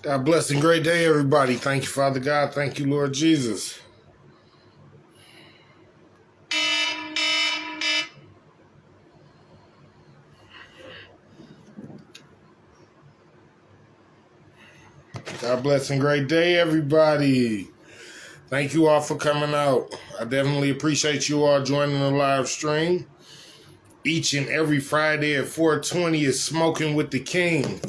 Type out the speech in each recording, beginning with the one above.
God bless and great day, everybody. Thank you, Father God. Thank you, Lord Jesus. God bless and great day, everybody. Thank you all for coming out. I definitely appreciate you all joining the live stream. Each and every Friday at 4:20 is Smoking with the King.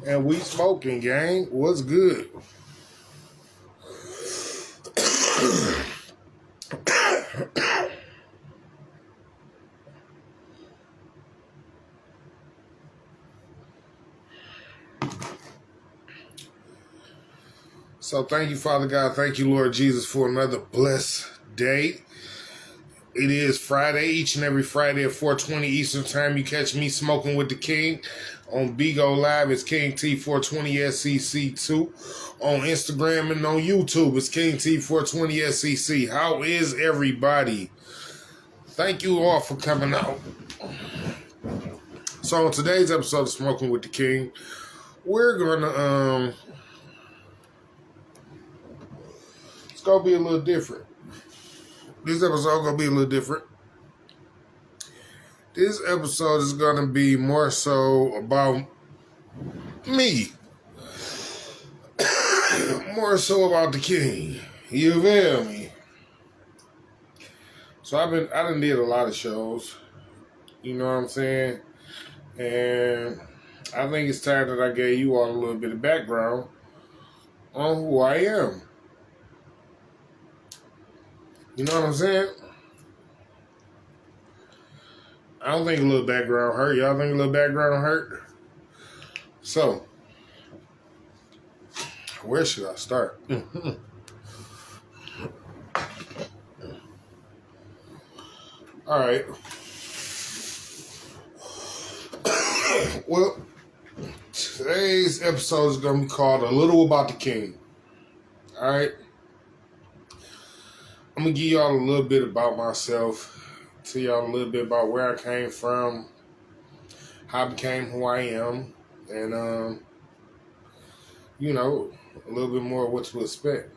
And we smoking, gang. What's good? So thank you, Father God. Thank you, Lord Jesus, for another blessed day. It is Friday, each and every Friday at 4:20 Eastern Time. You catch me smoking with the King. On Bigo Live, it's King T420 SEC2. On Instagram and on YouTube, it's King T420 SEC. How is everybody? Thank you all for coming out. So on today's episode of Smoking with the King, we're gonna it's gonna be a little different. This episode gonna be a little different. This episode is gonna be more so about me. More so about the King. You feel me? So I done did a lot of shows. You know what I'm saying? And I think it's time that I gave you all a little bit of background on who I am. You know what I'm saying? I don't think a little background hurt. Y'all think a little background hurt? So, where should I start? All right. Well, today's episode is going to be called A Little About the King. All right. I'm going to give y'all a little bit about myself. Tell y'all a little bit about where I came from. How I became who I am. And, you know, a little bit more of what to expect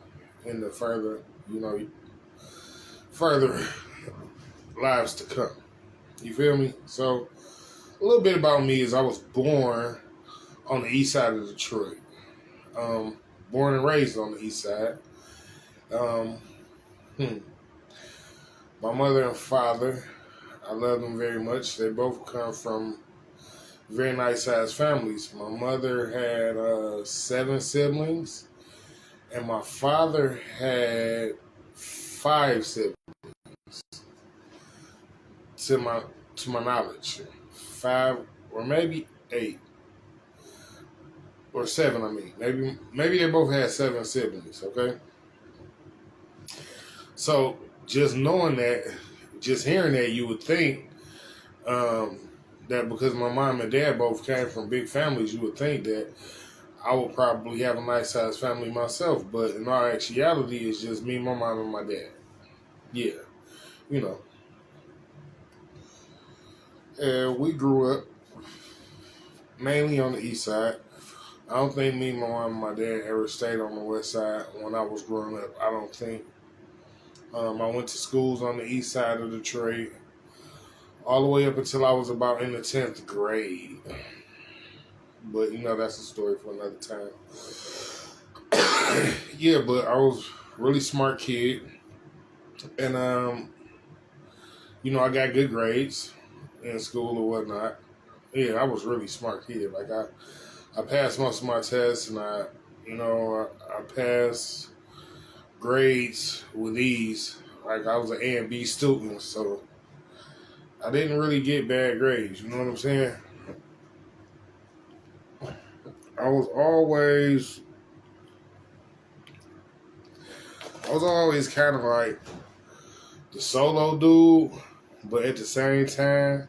in the further lives to come. You feel me? So, a little bit about me is I was born on the east side of Detroit. Born and raised on the east side. My mother and father, I love them very much. They both come from very nice sized families. My mother had 7 siblings, and my father had 5 siblings. To my knowledge, 5 or maybe 8 or 7. I mean, maybe they both had 7 siblings. Okay, so just knowing that, just hearing that, you would think that because my mom and dad both came from big families, you would think that I would probably have a nice sized family myself. But in all actuality, it's just me, my mom, and my dad. Yeah, you know. And we grew up mainly on the east side. I don't think me, my mom, and my dad ever stayed on the west side when I was growing up. I don't think. I went to schools on the east side of Detroit all the way up until I was about in the 10th grade. But, you know, that's a story for another time. Yeah, but I was a really smart kid. And, you know, I got good grades in school or whatnot. Yeah, I was a really smart kid. Like, I passed most of my tests, and I passed grades with ease. Like, I was an A and B student, so I didn't really get bad grades. You know what I'm saying? I was always kind of like the solo dude, but at the same time,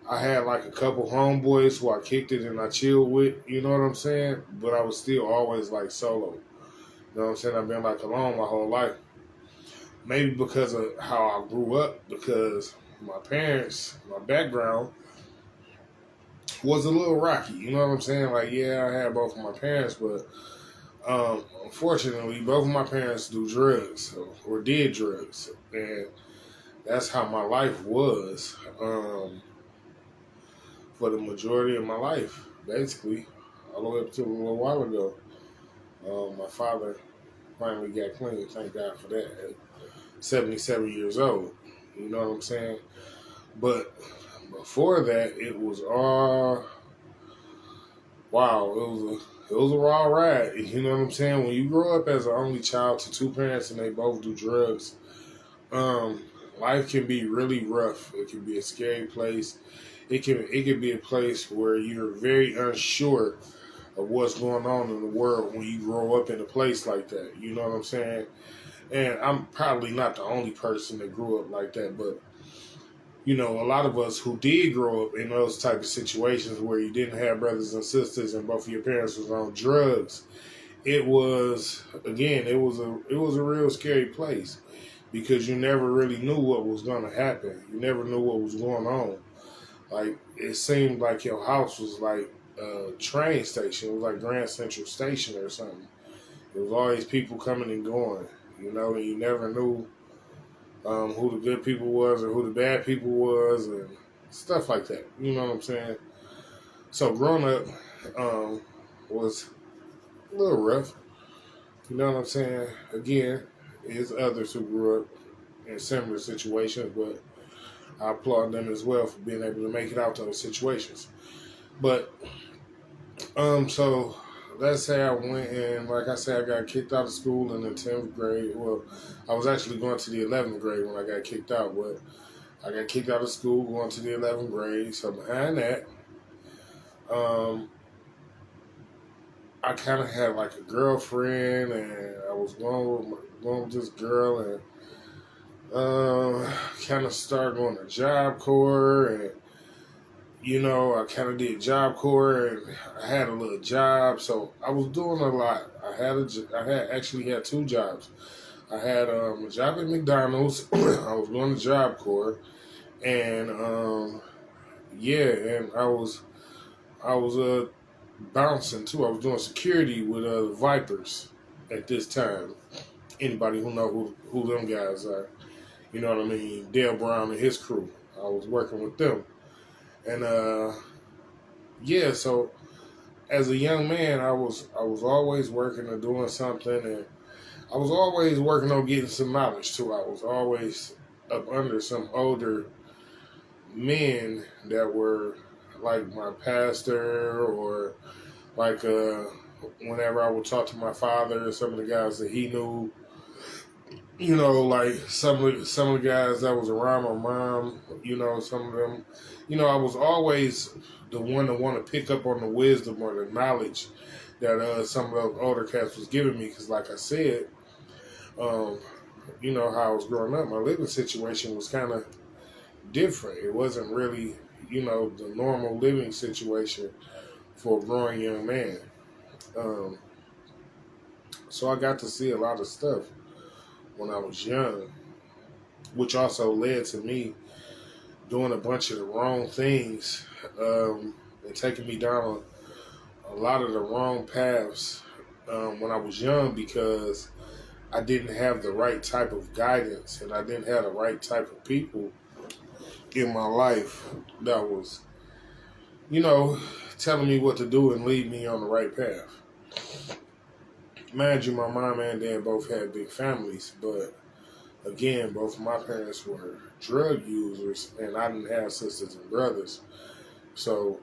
I had like a couple homeboys who I kicked it and I chilled with, you know what I'm saying? But I was still always like solo. You know what I'm saying? I've been like alone my whole life. maybe because of how I grew up, because my parents, my background was a little rocky. You know what I'm saying? Like, yeah, I had both of my parents, but unfortunately, both of my parents do drugs or did drugs, and that's how my life was for the majority of my life, basically, all the way up to a little while ago. My father finally got clean. Thank God for that. At 77 years old. You know what I'm saying? But before that, it was all wow. It was a raw ride. You know what I'm saying? When you grow up as an only child to two parents and they both do drugs, um, life can be really rough. It can be a scary place. It can be a place where you're very unsure of what's going on in the world when you grow up in a place like that. You know what I'm saying? And I'm probably not the only person that grew up like that, but a lot of us who did grow up in those type of situations where you didn't have brothers and sisters and both of your parents was on drugs, it was again, it was a real scary place because you never really knew what was going to happen. You never knew what was going on. Like it seemed like your house was like a train station. It was like Grand Central Station or something. There was always people coming and going, and you never knew who the good people was or who the bad people was and stuff like that. You know what I'm saying? So growing up was a little rough. You know what I'm saying? Again, there's others who grew up in similar situations, but I applaud them as well for being able to make it out those situations. But so let's say I went and, like I said, I got kicked out of school in the 10th grade. Well, I was actually going to the 11th grade when I got kicked out, but I got kicked out of school going to the 11th grade. So behind that, um, I kind of had like a girlfriend, and I was going with this girl, and kind of started going to Job Corps, and I kind of did Job Corps, and I had a little job, so I was doing a lot. I had actually had two jobs. I had a job at McDonald's. I was going to Job Corps, and yeah, and I was bouncing too. I was doing security with the Vipers at this time. Anybody who know who them guys are, you know what I mean? Dale Brown and his crew. I was working with them, and yeah. So as a young man, I was always working or doing something, and I was always working on getting some knowledge too. I was always up under some older men that were like my pastor, or like whenever I would talk to my father, some of the guys that he knew, like some of the guys that was around my mom, some of them, I was always the one to want to pick up on the wisdom or the knowledge that some of those older cats was giving me, because like I said, um, how I was growing up, my living situation was kind of different. It wasn't really, the normal living situation for a growing young man. Um, so I got to see a lot of stuff when I was young, which also led to me doing a bunch of the wrong things, and taking me down a lot of the wrong paths when I was young, because I didn't have the right type of guidance, and I didn't have the right type of people in my life that was, you know, telling me what to do and lead me on the right path. Mind you, my mom and dad both had big families, but again, both of my parents were drug users, and I didn't have sisters and brothers. So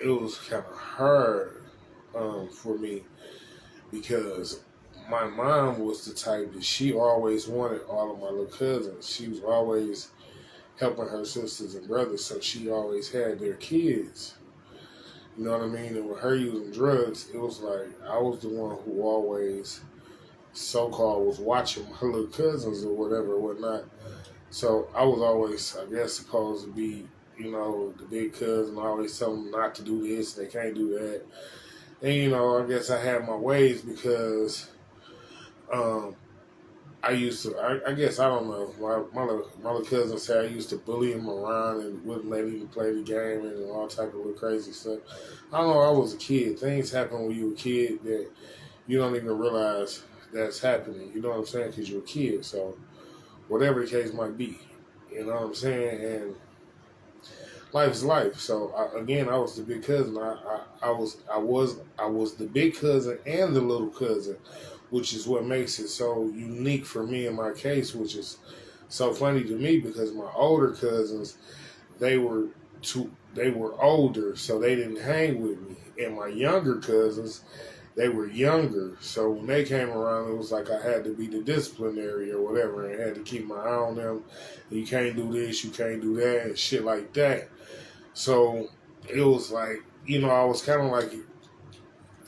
it was kind of hard for me, because my mom was the type that she always wanted all of my little cousins. She was always helping her sisters and brothers, so she always had their kids. You know what I mean? And with her using drugs, it was like I was the one who always so-called was watching my little cousins or whatever, whatnot. So I was always, I guess, supposed to be, the big cousin. I always tell them not to do this, they can't do that. And, I guess I had my ways, because um, I used to. I guess I don't know. My little cousin said I used to bully him around and wouldn't let him play the game and all type of little crazy stuff. I don't know. I was a kid. Things happen when you're a kid that you don't even realize that's happening. You know what I'm saying? Because you're a kid. So whatever the case might be, you know what I'm saying? And life is life. So again, I was the big cousin. I was the big cousin and the little cousin, which is what makes it so unique for me in my case, which is so funny to me because my older cousins, they were they were older, so they didn't hang with me, and my younger cousins, they were younger, so when they came around, it was like I had to be the disciplinary or whatever, and had to keep my eye on them. You can't do this, you can't do that, and shit like that. So it was like, I was kind of like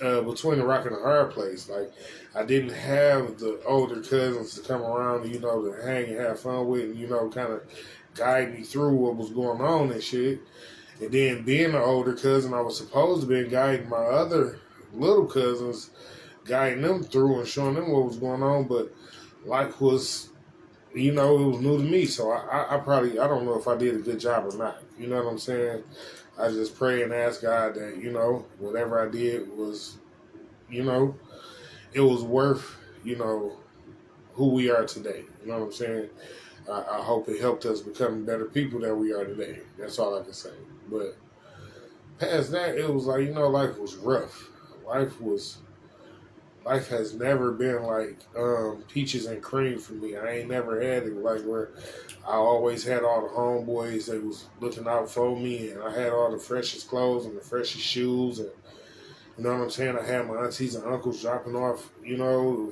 between the rock and the hard place. Like, I didn't have the older cousins to come around, to hang and have fun with, and, kind of guide me through what was going on and shit. And then being an older cousin, I was supposed to be guiding my other little cousins, guiding them through and showing them what was going on, but life was, it was new to me, so I probably, I don't know if I did a good job or not. You know what I'm saying? I just pray and ask God that, whatever I did was, it was worth, who we are today. You know what I'm saying? I hope it helped us become better people that we are today. That's all I can say. But past that, it was like, life was rough. Life has never been like peaches and cream for me. I ain't never had it like where I always had all the homeboys that was looking out for me, and I had all the freshest clothes and the freshest shoes, and you know what I'm saying? I had my aunties and uncles dropping off,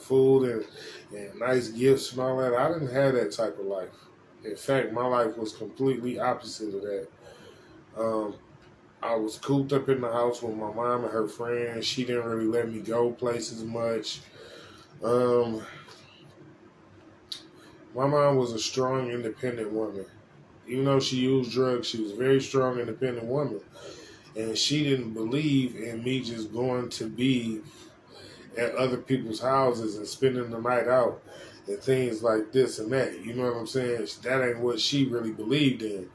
food and nice gifts and all that. I didn't have that type of life. In fact, my life was completely opposite of that. I was cooped up in the house with my mom and her friends. She didn't really let me go places much. My mom was a strong, independent woman. Even though she used drugs, she was a very strong, independent woman. And she didn't believe in me just going to be at other people's houses and spending the night out and things like this and that. You know what I'm saying? That ain't what she really believed in.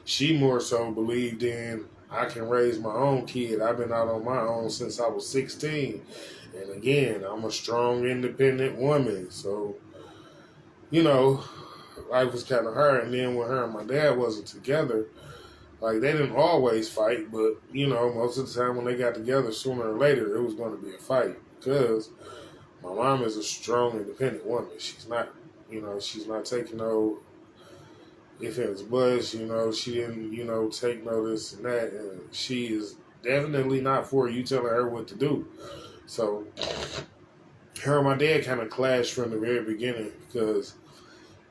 She more so believed in, I can raise my own kid. I've been out on my own since I was 16. And again, I'm a strong, independent woman. So, life was kind of hard. And then when her and my dad wasn't together, like, they didn't always fight, but, most of the time when they got together, sooner or later, it was going to be a fight. Because my mom is a strong, independent woman. She's not, she's not taking no if it's buts, she didn't, take notice and that. And she is definitely not for you telling her what to do. So, her and my dad kind of clashed from the very beginning because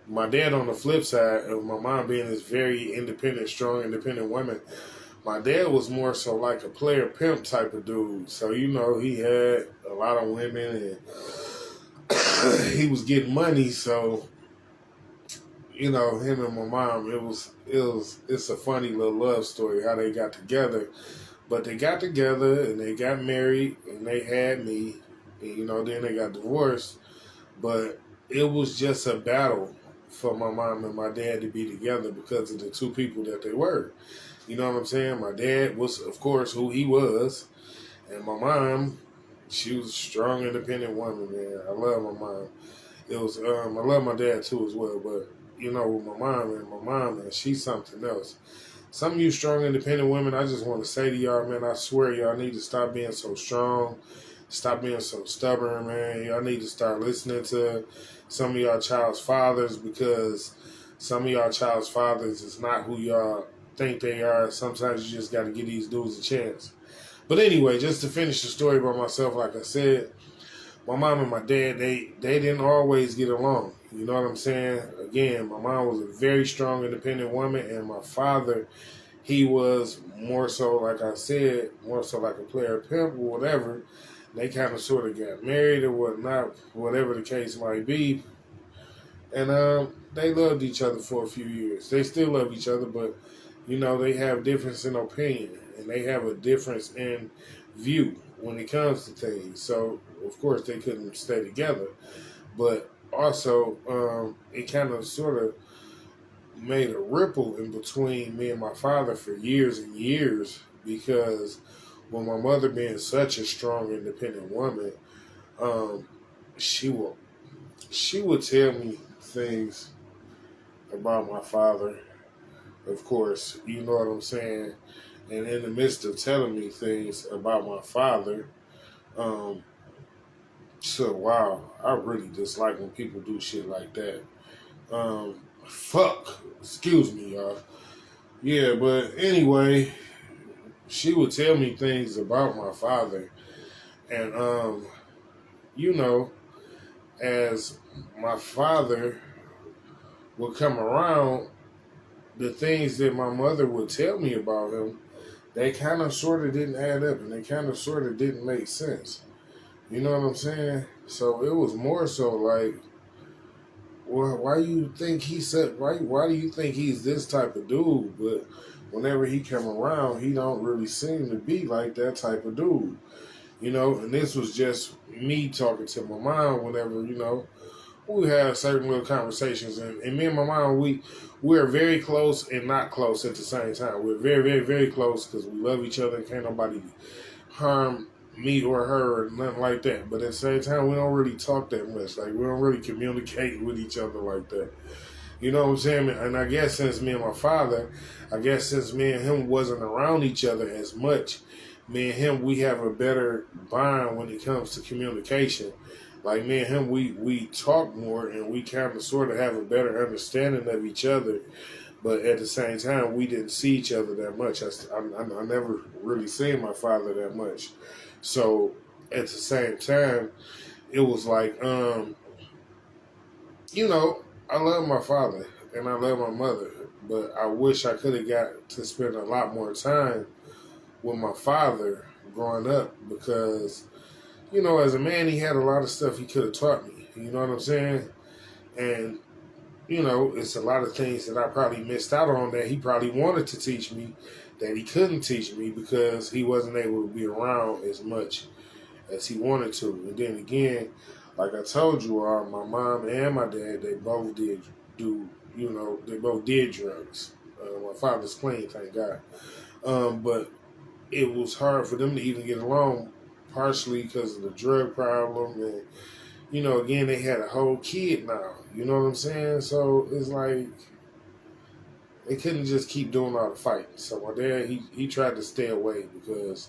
my dad, on the flip side of my mom being this very independent, strong, independent woman, my dad was more so like a player pimp type of dude. So, he had a lot of women and he was getting money. So, him and my mom, it's a funny little love story how they got together. But they got together and they got married and they had me. And, then they got divorced. But it was just a battle for my mom and my dad to be together because of the two people that they were. You know what I'm saying? My dad was, of course, who he was. And my mom, she was a strong, independent woman, man. I love my mom. It was, I love my dad too as well. But, with my mom, man, she's something else. Some of you strong, independent women, I just want to say to y'all, man, I swear y'all need to stop being so strong. Stop being so stubborn, man. Y'all need to start listening to some of y'all child's fathers because some of y'all child's fathers is not who y'all think they are. Sometimes you just got to give these dudes a chance. But anyway, just to finish the story by myself, like I said, my mom and my dad, they didn't always get along. You know what I'm saying? Again, my mom was a very strong, independent woman, and my father, he was more so, like I said, more so like a player pimp or whatever. They kind of sort of got married or whatnot, whatever the case might be. And they loved each other for a few years. They still love each other, but, they have difference in opinion. And they have a difference in view when it comes to things. So, of course, they couldn't stay together. But also, it kind of sort of made a ripple in between me and my father for years and years because when my mother being such a strong, independent woman, um, she will she would tell me things about my father. Of course, you know what I'm saying. And in the midst of telling me things about my father, um, so wow, I really dislike when people do shit like that. Fuck, excuse me, y'all. Yeah, but anyway, she would tell me things about my father, and you know, as my father would come around, the things that my mother would tell me about him, they kind of sort of didn't add up, and they kind of sort of didn't make sense. You know what I'm saying? So it was more so like, well, why you think he's such? Why do you think he's this type of dude? But whenever he come around, he don't really seem to be like that type of dude. You know, and this was just me talking to my mom whenever, we have certain little conversations, and me and my mom, we're very close and not close at the same time. We're very, very, very close because we love each other and can't nobody harm me or her or nothing like that. But at the same time, we don't really talk that much. Like, we don't really communicate with each other like that. You know what I'm saying? And I guess since me and my father, since me and him wasn't around each other as much, me and him, we have a better bond when it comes to communication. Like, me and him, we talk more and we kind of sort of have a better understanding of each other. But at the same time, we didn't see each other that much. I never really seen my father that much. So at the same time, it was like, I love my father and I love my mother, but I wish I could have got to spend a lot more time with my father growing up because, as a man, he had a lot of stuff he could have taught me. You know what I'm saying? And, it's a lot of things that I probably missed out on that he probably wanted to teach me that he couldn't teach me because he wasn't able to be around as much as he wanted to. And then again, like I told you all, my mom and my dad, they both did they both did drugs. My father's clean, thank God. But it was hard for them to even get along, partially because of the drug problem. And, again, they had a whole kid now. You know what I'm saying? So it's like they couldn't just keep doing all the fighting. So my dad, he tried to stay away because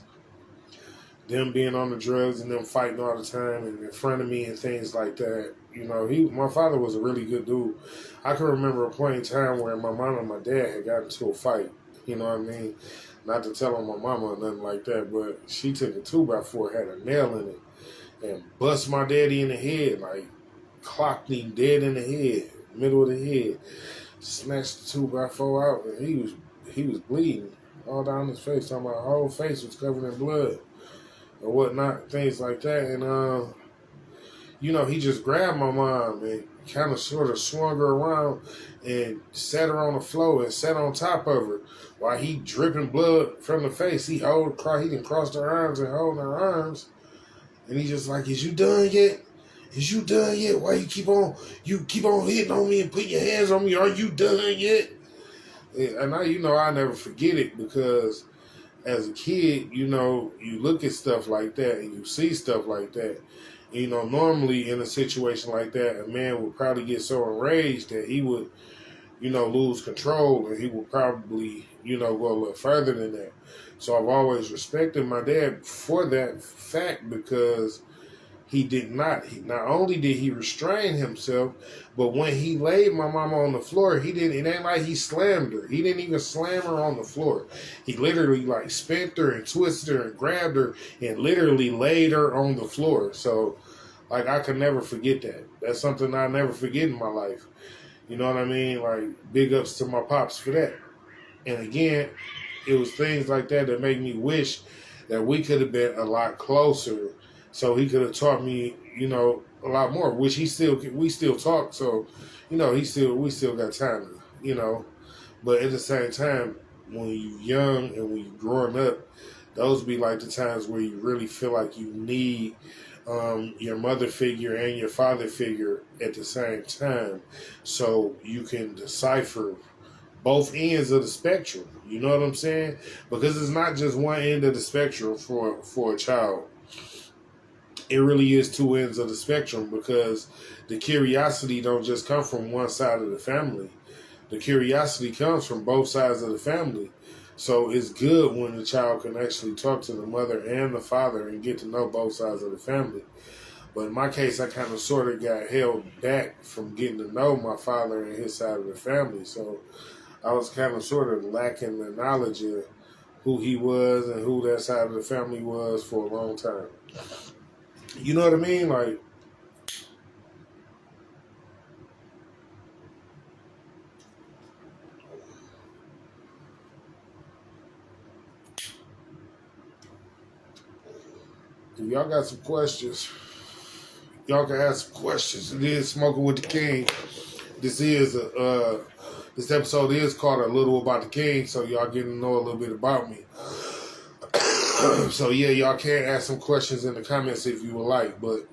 them being on the drugs and them fighting all the time and in front of me and things like that. My father was a really good dude. I can remember a point in time where my mom and my dad had gotten into a fight. You know what I mean? Not to tell on my mama or nothing like that, but she took a 2x4, had a nail in it, and bust my daddy in the head, like clocked him dead in the head, middle of the head. Snatched the 2x4 out, and he was bleeding all down his face. My whole face was covered in blood or whatnot, things like that. And he just grabbed my mom and kind of sort of swung her around and sat her on the floor and sat on top of her while he dripping blood from the face. He didn't cross her arms and holding her arms, and he just like, "Is you done yet? Is you done yet? Why you keep on hitting on me and putting your hands on me? Are you done yet?" And I never forget it because as a kid, you look at stuff like that and you see stuff like that. Normally in a situation like that, a man would probably get so enraged that he would, lose control, and he would probably, go a little further than that. So I've always respected my dad for that fact because he did not. Not only did he restrain himself, but when he laid my mama on the floor, he didn't. It ain't like he slammed her. He didn't even slam her on the floor. He literally like spanked her and twisted her and grabbed her and literally laid her on the floor. So, like, I can never forget that. That's something I never forget in my life. You know what I mean? Like, big ups to my pops for that. And again, it was things like that that make me wish that we could have been a lot closer. So he could have taught me, a lot more. Which we still talk. So, we still got time, But at the same time, when you're young and when you're growing up, those be like the times where you really feel like you need your mother figure and your father figure at the same time, so you can decipher both ends of the spectrum. You know what I'm saying? Because it's not just one end of the spectrum for a child. It really is two ends of the spectrum, because the curiosity don't just come from one side of the family. The curiosity comes from both sides of the family. So it's good when the child can actually talk to the mother and the father and get to know both sides of the family. But in my case, I kind of sort of got held back from getting to know my father and his side of the family. So I was kind of sort of lacking the knowledge of who he was and who that side of the family was for a long time. You know what I mean? Like, if y'all got some questions, y'all can have some questions. It is Smoking with the King. This episode is called A Little About the King, so y'all getting to know a little bit about me. So yeah, y'all can ask some questions in the comments if you would like, but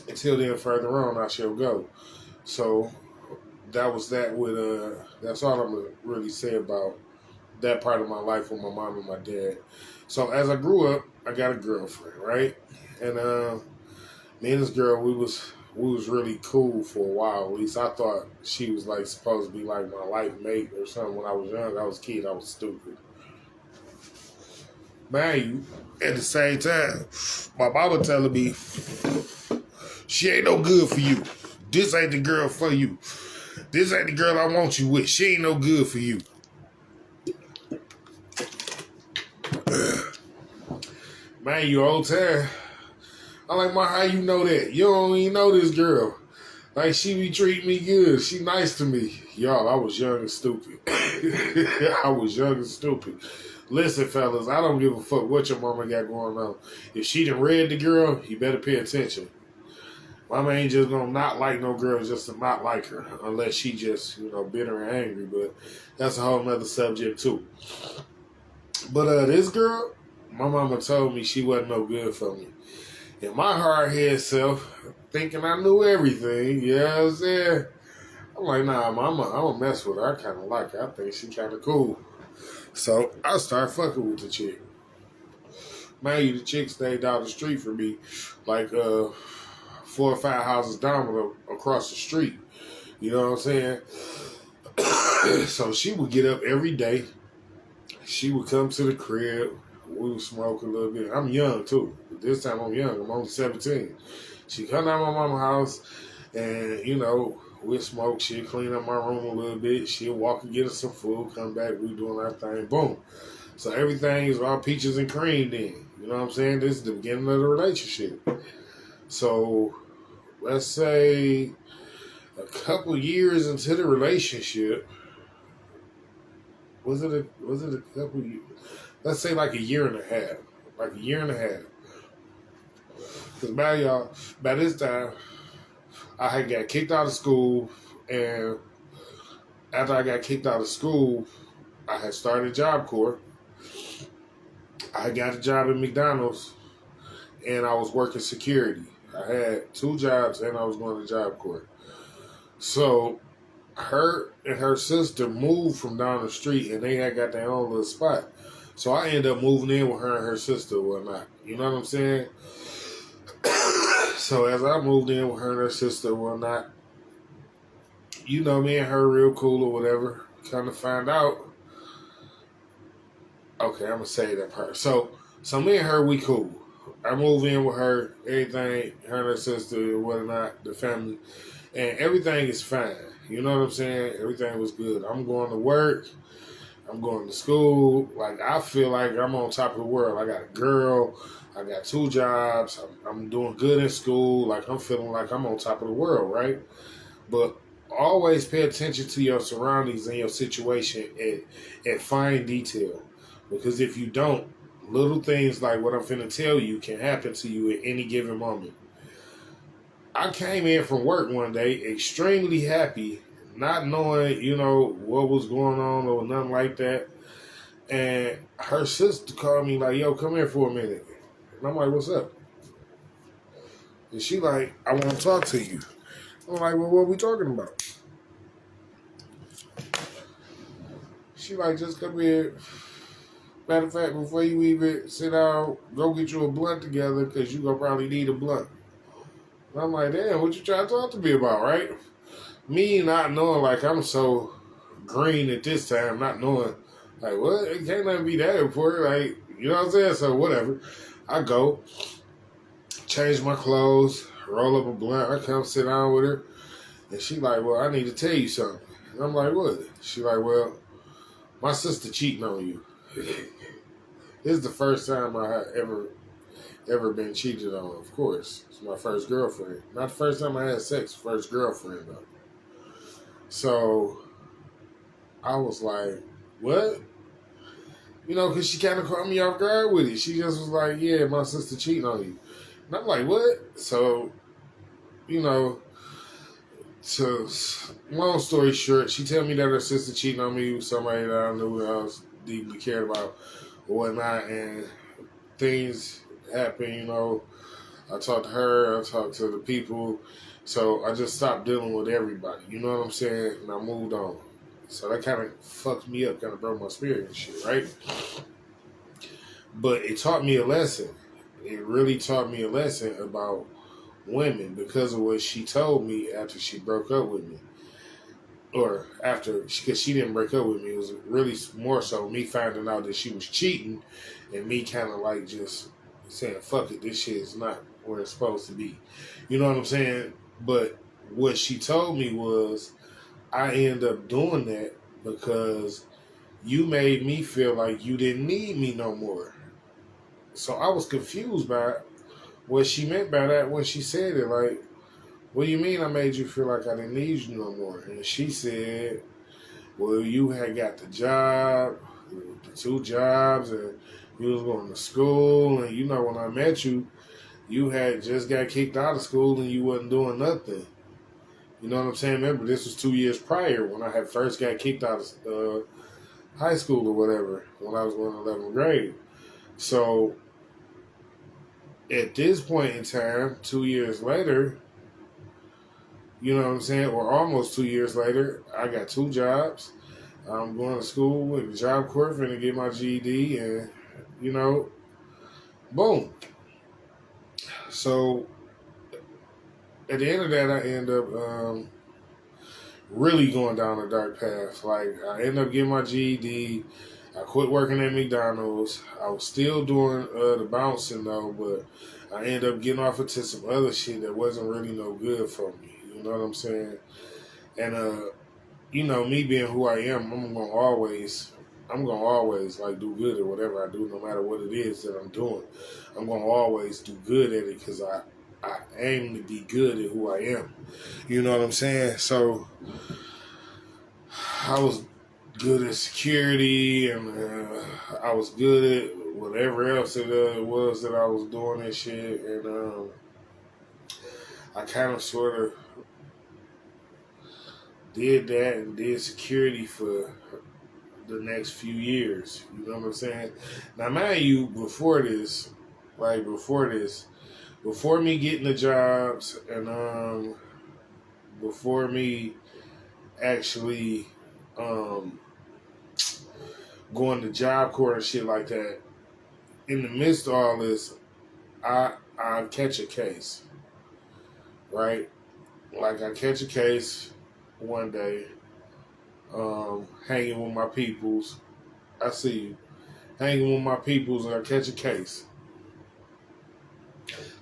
until then, further on, I shall go. So that was that with that's all I'm gonna really say about that part of my life with my mom and my dad. So as I grew up, I got a girlfriend, right? And me and this girl, we was really cool for a while. At least I thought she was like supposed to be like my life mate or something. When I was young, I was a kid, I was stupid. Man, at the same time, my mama telling me she ain't no good for you. This ain't the girl for you. This ain't the girl I want you with. She ain't no good for you. Man, you old time. I'm like, Ma, how you know that? You don't even know this girl. Like, she be treating me good. She nice to me. Y'all, I was young and stupid. I was young and stupid. Listen, fellas, I don't give a fuck what your mama got going on. If she done read the girl, you better pay attention. Mama ain't just gonna not like no girl just to not like her. Unless she just, bitter and angry. But that's a whole nother subject, too. But this girl, my mama told me she wasn't no good for me. And my hard-headed self, thinking I knew everything, you know what I'm saying? I'm like, nah, mama, I'm gonna mess with her. I kind of like her. I think she kind of cool. So I started fucking with the chick. Man, the chick stayed down the street from me, like 4 or 5 houses down across the street. You know what I'm saying? So she would get up every day. She would come to the crib. We would smoke a little bit. I'm young, too. This time I'm young. I'm only 17. She come down my mama's house, and, we'd smoke. She'd clean up my room a little bit. She'd walk and get us some food, come back, we doing our thing. Boom. So everything is all peaches and cream then. You know what I'm saying? This is the beginning of the relationship. So let's say a couple years into the relationship, was it a couple years? Let's say like a year and a half. Like a year and a half. Because by this time, I had got kicked out of school, and after I got kicked out of school, I had started Job Corps. I got a job at McDonald's, and I was working security. I had 2 jobs, and I was going to Job Corps. So her and her sister moved from down the street, and they had got their own little spot. So I ended up moving in with her and her sister or whatnot. You know what I'm saying? So as I moved in with her and her sister or whatnot, me and her real cool or whatever. Kind of find out. Okay, I'm going to say that part. So me and her, we cool. I move in with her, everything, her and her sister and whatnot, the family, and everything is fine. You know what I'm saying? Everything was good. I'm going to work. I'm going to school. Like, I feel like I'm on top of the world. I got a girl. I got 2 jobs. I'm doing good in school. Like, I'm feeling like I'm on top of the world, right? But always pay attention to your surroundings and your situation and fine detail. Because if you don't, little things like what I'm finna tell you can happen to you at any given moment. I came in from work one day extremely happy, not knowing, what was going on or nothing like that. And her sister called me like, yo, come here for a minute. And I'm like, what's up? And she like, I want to talk to you. I'm like, well, what are we talking about? She like, just come here. Matter of fact, before you even sit down, go get you a blunt together because you gonna probably need a blunt. And I'm like, damn, what you trying to talk to me about, right? Me not knowing, like, I'm so green at this time, not knowing, like, what? It can't nothing be that important, like, you know what I'm saying? So whatever. I go, change my clothes, roll up a blunt. I come sit down with her, and she like, well, I need to tell you something. And I'm like, what? She like, well, my sister cheating on you. This is the first time I have ever been cheated on, of course. It's my first girlfriend. Not the first time I had sex, first girlfriend, though. So, I was like, what? You know, because she kind of caught me off guard with it. She just was like, yeah, my sister cheating on you. And I'm like, what? So, you know, to long story short, she tell me that her sister cheating on me with somebody that I knew I was deeply cared about or whatnot, and things happen, you know. I talked to her, I talked to the people, so I just stopped dealing with everybody, you know what I'm saying? And I moved on. So that kind of fucked me up, kind of broke my spirit and shit, right? But it taught me a lesson. It really taught me a lesson about women because of what she told me after she broke up with me. Or after, because she didn't break up with me. It was really more so me finding out that she was cheating and me kind of like just saying, fuck it, this shit is not where it's supposed to be. You know what I'm saying? But what she told me was, I ended up doing that because you made me feel like you didn't need me no more. So I was confused by what she meant by that when she said it. Like, what do you mean I made you feel like I didn't need you no more? And she said, well, you had got the job, the 2 jobs, and you was going to school. And, you know, when I met you, you had just got kicked out of school and you wasn't doing nothing. You know what I'm saying? Remember, this was 2 years prior when I had first got kicked out of high school or whatever, when I was going to 11th grade. So, at this point in time, 2 years later, you know what I'm saying, or almost 2 years later, I got 2 jobs. I'm going to school with the Job Corps to get my GED, and, you know, boom. So, at the end of that, I end up really going down a dark path. Like, I end up getting my GED. I quit working at McDonald's. I was still doing the bouncing, though, but I ended up getting off into some other shit that wasn't really no good for me. You know what I'm saying? And, you know, me being who I am, I'm gonna always like do good at whatever I do, no matter what it is that I'm doing. I'm gonna always do good at it because I aim to be good at who I am. You know what I'm saying? So I was good at security, and I was good at whatever else it was that I was doing and shit. And I kind of sort of did that and did security for the next few years. You know what I'm saying? Now, mind you, before me getting the jobs and before me actually going to Job Corps and shit like that, in the midst of all this, I catch a case, right? Like, I catch a case one day, hanging with my peoples. I see you. Hanging with my peoples, and I catch a case.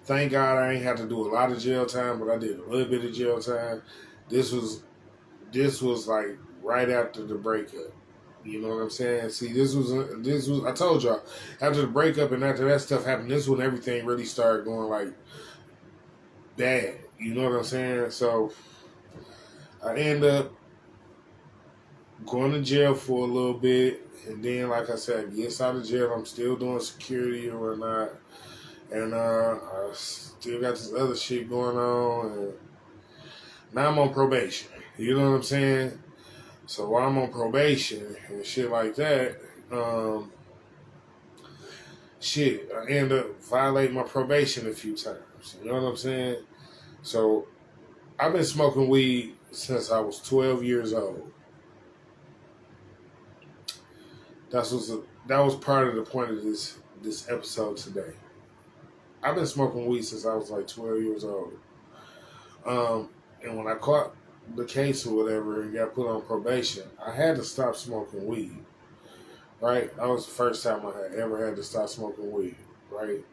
Thank God I ain't had to do a lot of jail time, but I did a little bit of jail time. This was like right after the breakup. You know what I'm saying? See, this was I told y'all, after the breakup and after that stuff happened, this is when everything really started going like bad. You know what I'm saying? So I end up going to jail for a little bit, and then, like I said, I get out of jail. I'm still doing security and whatnot, and I still got this other shit going on, and now I'm on probation. You know what I'm saying? So while I'm on probation and shit like that, I end up violating my probation a few times. times. You know what I'm saying? So I've been smoking weed since I was 12 years old. That was part of the point of this episode today. I've been smoking weed since I was like 12 years old. And when I caught the case or whatever and got put on probation, I had to stop smoking weed. Right? That was the first time I had ever had to stop smoking weed. Right?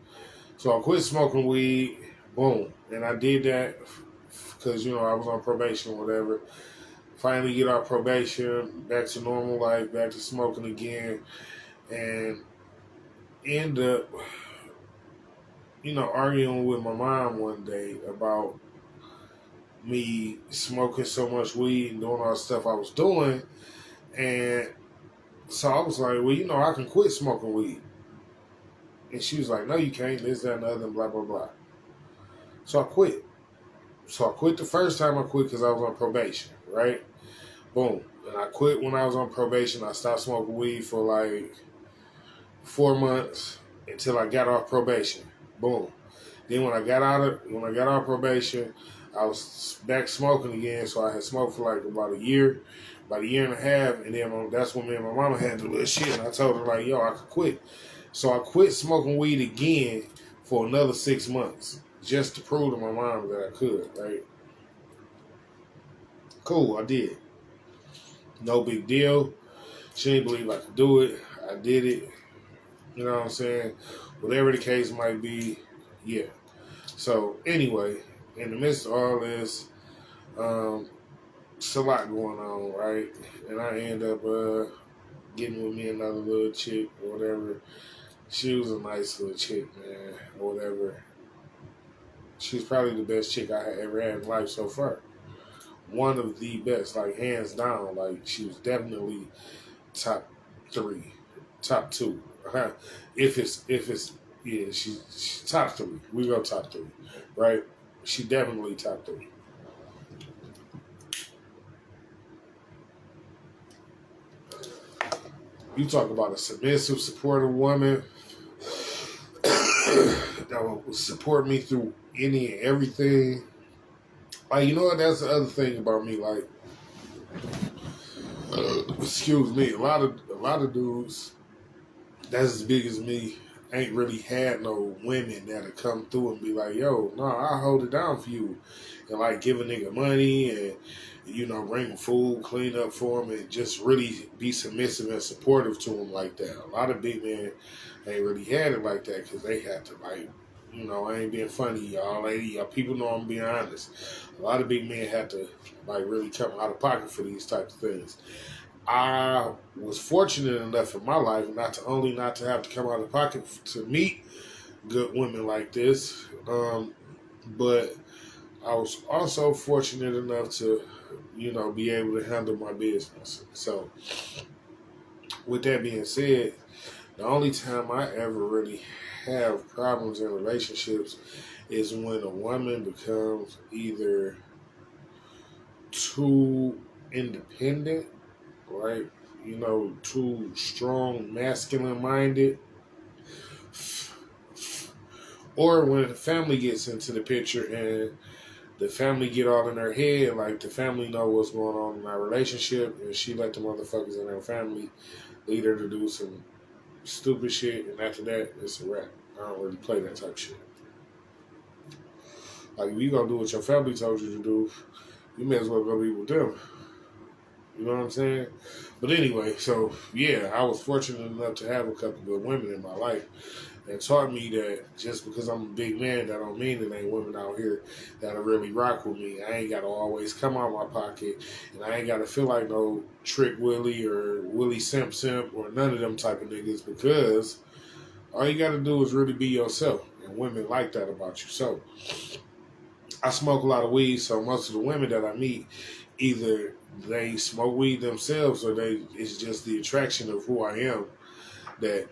So I quit smoking weed. Boom. And I did that because, I was on probation or whatever. Finally get off probation, back to normal life, back to smoking again. And end up, arguing with my mom one day about me smoking so much weed and doing all the stuff I was doing. And so I was like, well, I can quit smoking weed. And she was like, no, you can't. This, that, and the other, and blah, blah, blah. So I quit. So I quit the first time I quit because I was on probation, right? Boom. And I quit when I was on probation. I stopped smoking weed for like 4 months until I got off probation. Boom. Then when I got off probation, I was back smoking again. So I had smoked for like about a year and a half, and then that's when me and my mama had the little shit. And I told her like, yo, I could quit. So I quit smoking weed again for another 6 months, just to prove to my mom that I could. Right? Cool, I did. No big deal. She didn't believe I could do it. I did it. You know what I'm saying? Whatever the case might be, yeah. So anyway, in the midst of all this, it's a lot going on, right? And I end up getting with me another little chick or whatever. She was a nice little chick, man, or whatever. She's probably the best chick I had ever had in life so far. One of the best, like hands down. Like she was definitely top 3, top 2. If it's yeah, she's top 3. We go top 3, right? She definitely top 3. You talk about a submissive, supportive woman that will support me through any and everything. Like, you know what? That's the other thing about me. Like, excuse me, a lot of dudes that's as big as me ain't really had no women that'll come through and be like, yo, no, I'll hold it down for you. And like give a nigga money and, bring him food, clean up for him, and just really be submissive and supportive to him like that. A lot of big men ain't really had it like that because they had to like, I ain't being funny, y'all. Y'all people know I'm being honest. A lot of big men had to like really come out of pocket for these types of things. I was fortunate enough in my life not to have to come out of pocket to meet good women like this, but I was also fortunate enough to, be able to handle my business. So, with that being said, the only time I ever really have problems in relationships is when a woman becomes either too independent, right? Too strong, masculine minded. Or when the family gets into the picture and the family get all in her head, like the family know what's going on in our relationship, and she let the motherfuckers in her family lead her to do some stupid shit, and after that, it's a wrap. I don't really play that type of shit. Like, if you gonna do what your family told you to do, you may as well go be with them. You know what I'm saying? But anyway, so yeah, I was fortunate enough to have a couple good women in my life that taught me that just because I'm a big man, that don't mean there ain't women out here that'll really rock with me. I ain't gotta always come out my pocket, and I ain't gotta feel like no Trick Willie or Willie Simp or none of them type of niggas, because all you gotta do is really be yourself, and women like that about you. So I smoke a lot of weed, so most of the women that I meet, either they smoke weed themselves or it's just the attraction of who I am that,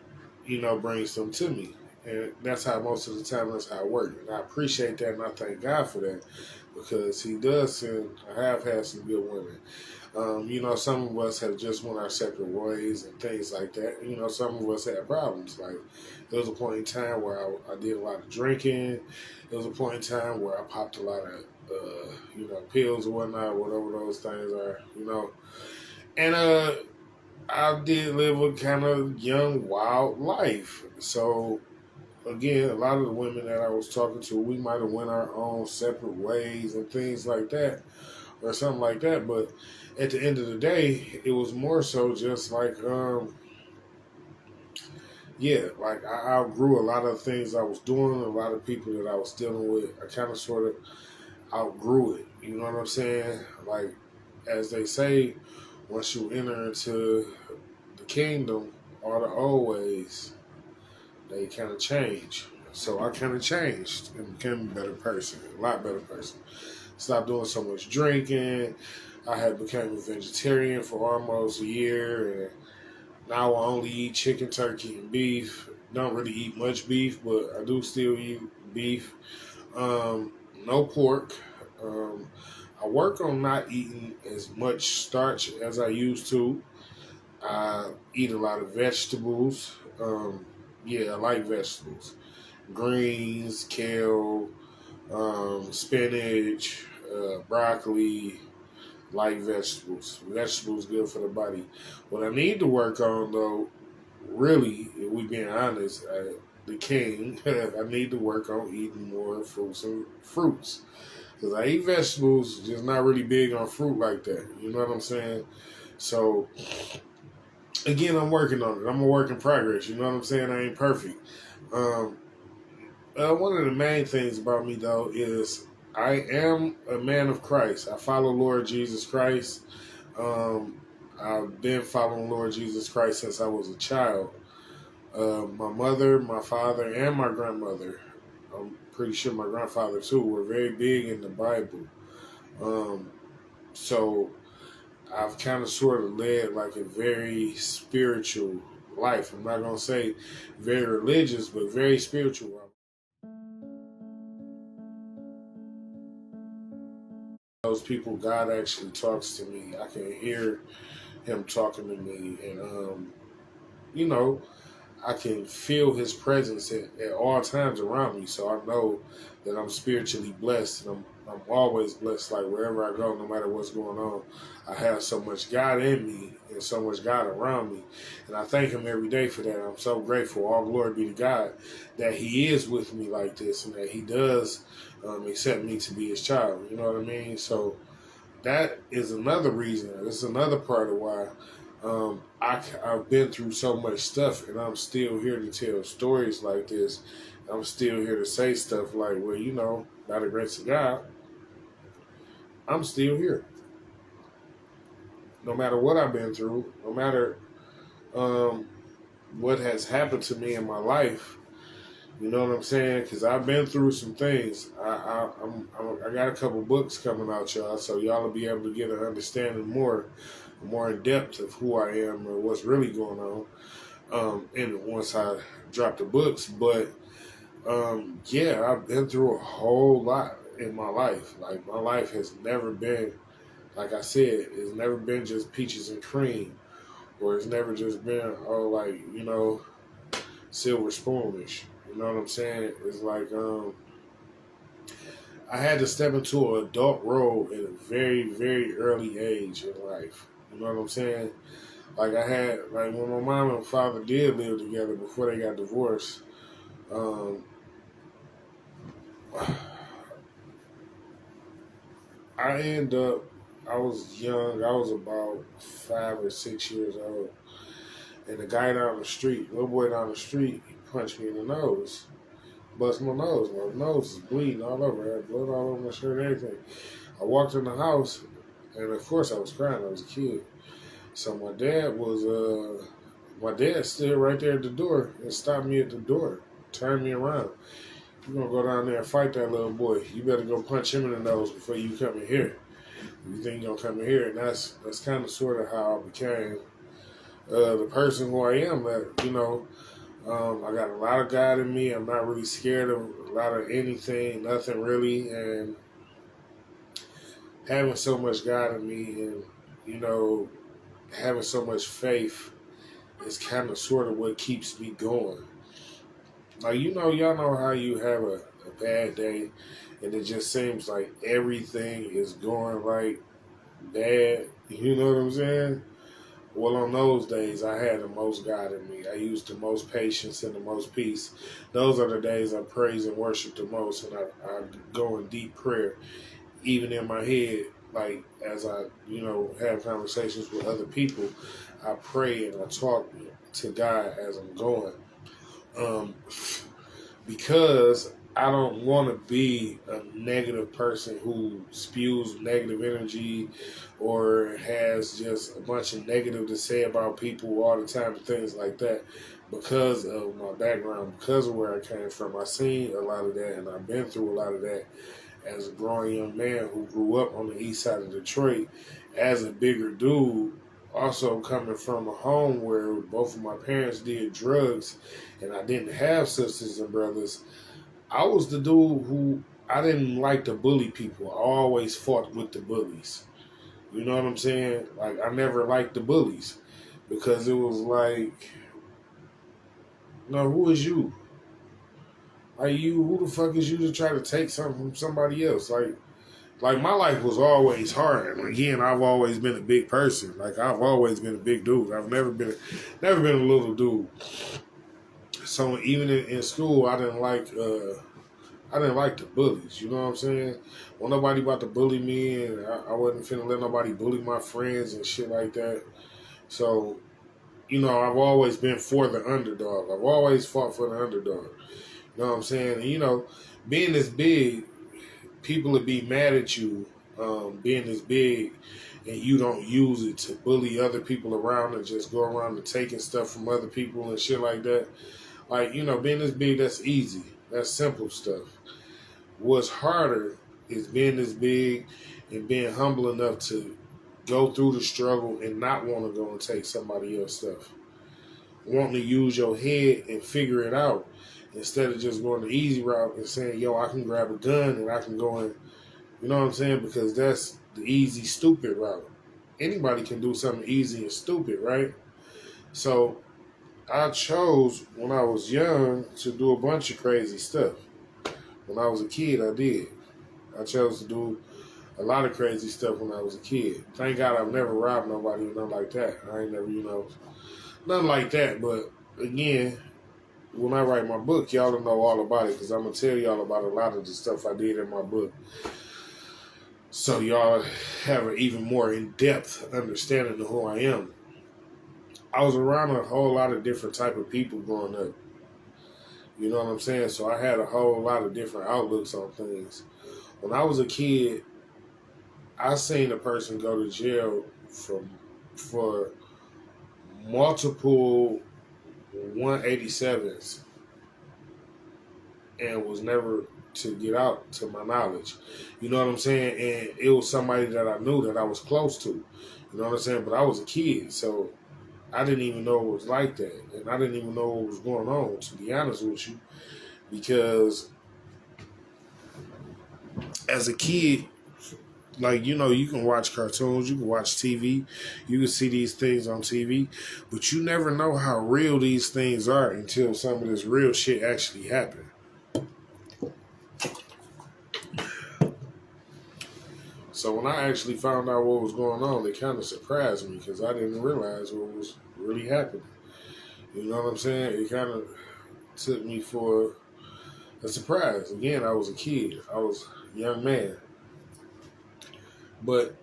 brings them to me. And that's how most of the time that's how it works. And I appreciate that and I thank God for that because He does send, I have had some good women. Some of us have just went our separate ways and things like that. Some of us had problems. Like, there was a point in time where I did a lot of drinking. There was a point in time where I popped a lot of, pills or whatnot, whatever those things are. And I did live a kind of young, wild life. So, again, a lot of the women that I was talking to, we might have went our own separate ways and things like that or something like that. But at the end of the day, it was more so just like, like I outgrew a lot of things I was doing, a lot of people that I was dealing with. I kind of sort of outgrew it. You know what I'm saying? Like, as they say, once you enter into the kingdom, all the old ways, they kind of change. So I kind of changed and became a better person, a lot better person. Stopped doing so much drinking. I had become a vegetarian for almost a year, and now I only eat chicken, turkey, and beef. Don't really eat much beef, but I do still eat beef. No pork. Um, I work on not eating as much starch as I used to. I eat a lot of vegetables. I like vegetables. Greens, kale, spinach, broccoli, light vegetables. Vegetables good for the body. What I need to work on, though, really, if we being honest, the king, I need to work on eating more fruits. Because I eat vegetables, just not really big on fruit like that. You know what I'm saying? So, again, I'm working on it. I'm a work in progress. You know what I'm saying? I ain't perfect. Um, One of the main things about me, though, is I am a man of Christ. I follow Lord Jesus Christ. Um, I've been following Lord Jesus Christ since I was a child. My mother, my father, and my grandmother, I'm pretty sure my grandfather too, were very big in the Bible. Um, so I've kind of sort of led like a very spiritual life. I'm not going to say very religious, but very spiritual. Those people, God actually talks to me. I can hear Him talking to me, and you know, I can feel His presence at all times around me. So I know that I'm spiritually blessed, and I'm always blessed. Like, wherever I go, no matter what's going on, I have so much God in me and so much God around me, and I thank Him every day for that. I'm so grateful. All glory be to God that He is with me like this, and that He does accept me to be His child. You know what I mean? So that is another reason. It's another part of why I've been through so much stuff, and I'm still here to tell stories like this. I'm still here to say stuff like, well, by the grace of God, I'm still here. No matter what I've been through, no matter um, what has happened to me in my life, you know what I'm saying? Because I've been through some things. I got a couple books coming out, y'all, so y'all will be able to get an understanding more in depth of who I am or what's really going on. And once I drop the books, but I've been through a whole lot in my life. Like, my life has never been, like I said, it's never been just peaches and cream, or it's never just been silver spoonish. You know what I'm saying? It's like I had to step into an adult role at a very, very early age in life. You know what I'm saying? Like, when my mom and father did live together before they got divorced, um, I was young. I was about 5 or 6 years old. And the guy down the street, little boy down the street, he punched me in the nose. Bust my nose. My nose is bleeding all over. I had blood all over my shirt and everything. I walked in the house, and of course I was crying. I was a kid. So my dad stood right there at the door and stopped me at the door, turned me around. You're going to go down there and fight that little boy. You better go punch him in the nose before you come in here. You think you're going to come in here. And that's kind of sort of how I became the person who I am. That, I got a lot of God in me. I'm not really scared of a lot of anything, nothing really. And having so much God in me and, you know, having so much faith is kind of sort of what keeps me going. Like, y'all know how you have a bad day and it just seems like everything is going right bad. You know what I'm saying? Well, on those days, I had the most God in me. I used the most patience and the most peace. Those are the days I praise and worship the most, and I go in deep prayer, even in my head. Like as I, have conversations with other people, I pray and I talk to God as I'm going. Um, because I don't want to be a negative person who spews negative energy or has just a bunch of negative to say about people all the time and things like that. Because of my background, because of where I came from, I've seen a lot of that and I've been through a lot of that as a growing young man who grew up on the east side of Detroit as a bigger dude. Also coming from a home where both of my parents did drugs and I didn't have sisters and brothers, I was the dude who I didn't like to bully people. I always fought with the bullies. You know what I'm saying? Like I never liked the bullies because it was like, no, who is you? Like who the fuck is you to try to take something from somebody else? Like my life was always hard. And again, I've always been a big person. Like I've always been a big dude. I've never been a little dude. So even in school, I didn't like the bullies. You know what I'm saying? When nobody about to bully me, and I wasn't finna let nobody bully my friends and shit like that. So I've always been for the underdog. I've always fought for the underdog. You know what I'm saying? And, being this big, people would be mad at you being this big and you don't use it to bully other people around and just go around and taking stuff from other people and shit like that. Like, being this big, that's easy. That's simple stuff. What's harder is being this big and being humble enough to go through the struggle and not want to go and take somebody else's stuff. Wanting to use your head and figure it out instead of just going the easy route and saying, yo, I can grab a gun and I can go and, you know what I'm saying? Because that's the easy, stupid route. Anybody can do something easy and stupid, right? So I chose when I was young to do a bunch of crazy stuff. When I was a kid, I did. I chose to do a lot of crazy stuff when I was a kid. Thank God I've never robbed nobody or nothing like that. I ain't never, nothing like that. But again, when I write my book, y'all will know all about it because I'm going to tell y'all about a lot of the stuff I did in my book. So y'all have an even more in-depth understanding of who I am. I was around a whole lot of different type of people growing up. You know what I'm saying? So I had a whole lot of different outlooks on things. When I was a kid, I seen a person go to jail for multiple 187s and was never to get out, to my knowledge. You know what I'm saying? And it was somebody that I knew that I was close to. You know what I'm saying? But I was a kid, so I didn't even know it was like that. And I didn't even know what was going on, to be honest with you. Because as a kid, like, you can watch cartoons, you can watch TV, you can see these things on TV, but you never know how real these things are until some of this real shit actually happened. So when I actually found out what was going on, it kind of surprised me because I didn't realize what was really happening. You know what I'm saying? It kind of took me for a surprise. Again, I was a kid. I was a young man. But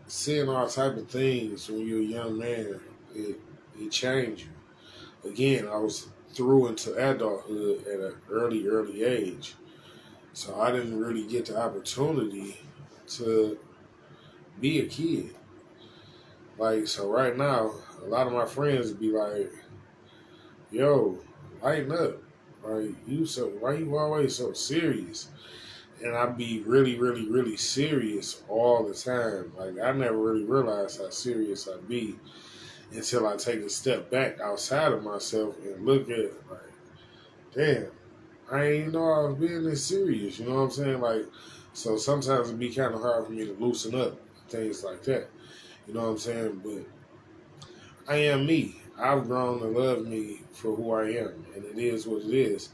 seeing all type of things when you're a young man, it changed you. Again, I was through into adulthood at an early age. So I didn't really get the opportunity to be a kid. Like, so right now, a lot of my friends be like, yo, lighten up. Like, why you always so serious? And I be really, really, really serious all the time. Like, I never really realized how serious I be until I take a step back outside of myself and look at it like, damn, I ain't know I was being this serious. You know what I'm saying? Like, so sometimes it'd be kind of hard for me to loosen up, things like that. You know what I'm saying? But I am me. I've grown to love me for who I am, and it is what it is.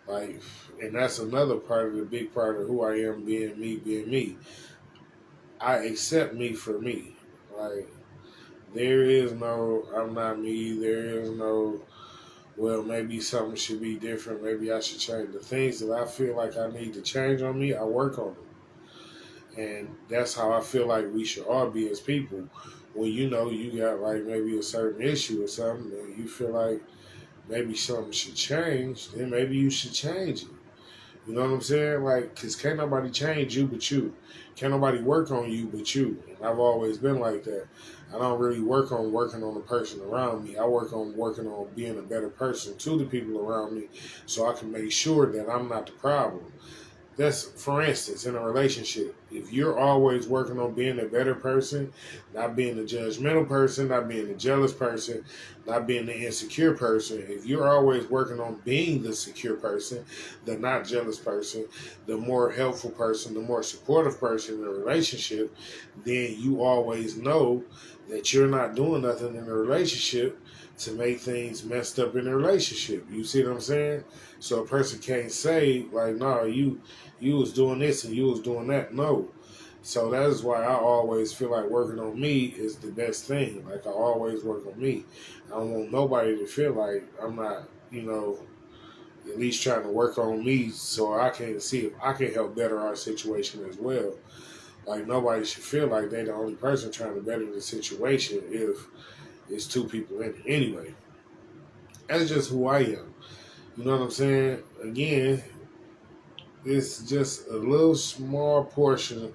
Like, and that's another part of the big part of who I am, being me, being me. I accept me for me. Like, there is no, I'm not me. There is no, well, maybe something should be different. Maybe I should change. The things that I feel like I need to change on me, I work on them. And that's how I feel like we should all be as people. When you know you got like maybe a certain issue or something, and you feel like maybe something should change, then maybe you should change it. You know what I'm saying? Like, because can't nobody change you but you. Can't nobody work on you but you. And I've always been like that. I don't really work on working on the person around me. I work on working on being a better person to the people around me so I can make sure that I'm not the problem. That's, for instance, in a relationship. If you're always working on being a better person, not being a judgmental person, not being a jealous person, not being the insecure person, if you're always working on being the secure person, the not jealous person, the more helpful person, the more supportive person in a relationship, then you always know that you're not doing nothing in a relationship to make things messed up in a relationship. You see what I'm saying? So a person can't say, like, no, you was doing this and you was doing that. No. So that is why I always feel like working on me is the best thing. Like, I always work on me. I don't want nobody to feel like I'm not, at least trying to work on me so I can see if I can help better our situation as well. Like, nobody should feel like they're the only person trying to better the situation if it's two people in it. Anyway, that's just who I am. You know what I'm saying? Again, it's just a little small portion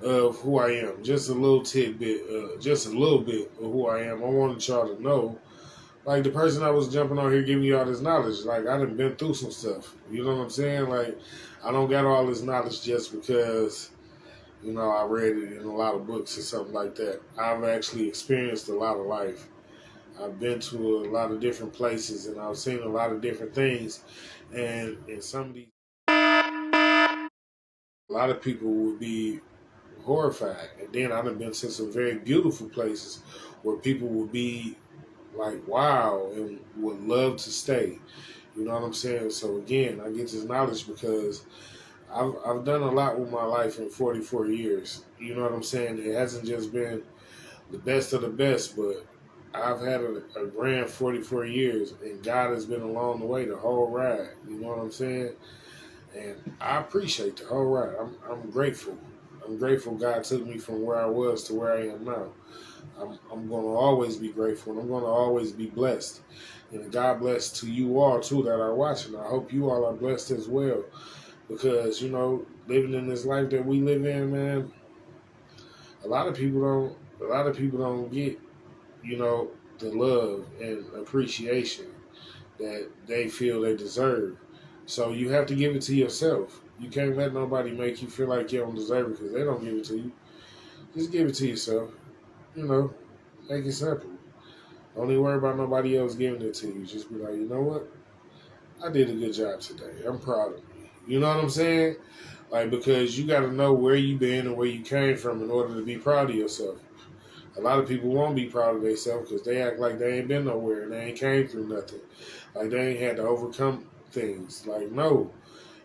of who I am. Just a little tidbit, just a little bit of who I am. I wanted y'all to know. Like, the person I was jumping on here giving you all this knowledge, like, I done been through some stuff. You know what I'm saying? Like, I don't got all this knowledge just because, I read it in a lot of books or something like that. I've actually experienced a lot of life. I've been to a lot of different places and I've seen a lot of different things. And in some of these, a lot of people would be horrified. And then I've been to some very beautiful places where people would be like, wow, and would love to stay. You know what I'm saying? So again, I get this knowledge because I've done a lot with my life in 44 years. You know what I'm saying? It hasn't just been the best of the best, but I've had a grand 44 years, and God has been along the way the whole ride. You know what I'm saying? And I appreciate the whole ride. I'm grateful. I'm grateful God took me from where I was to where I am now. I'm going to always be grateful, and I'm going to always be blessed. And God bless to you all, too, that are watching. I hope you all are blessed as well. Because, living in this life that we live in, man, a lot of people don't get, the love and appreciation that they feel they deserve. So you have to give it to yourself. You can't let nobody make you feel like you don't deserve it because they don't give it to you. Just give it to yourself. Make it simple. Don't even worry about nobody else giving it to you. Just be like, you know what? I did a good job today. I'm proud of me. You know what I'm saying? Like, because you got to know where you been and where you came from in order to be proud of yourself. A lot of people won't be proud of themselves because they act like they ain't been nowhere and they ain't came through nothing. Like, they ain't had to overcome things. Like, no.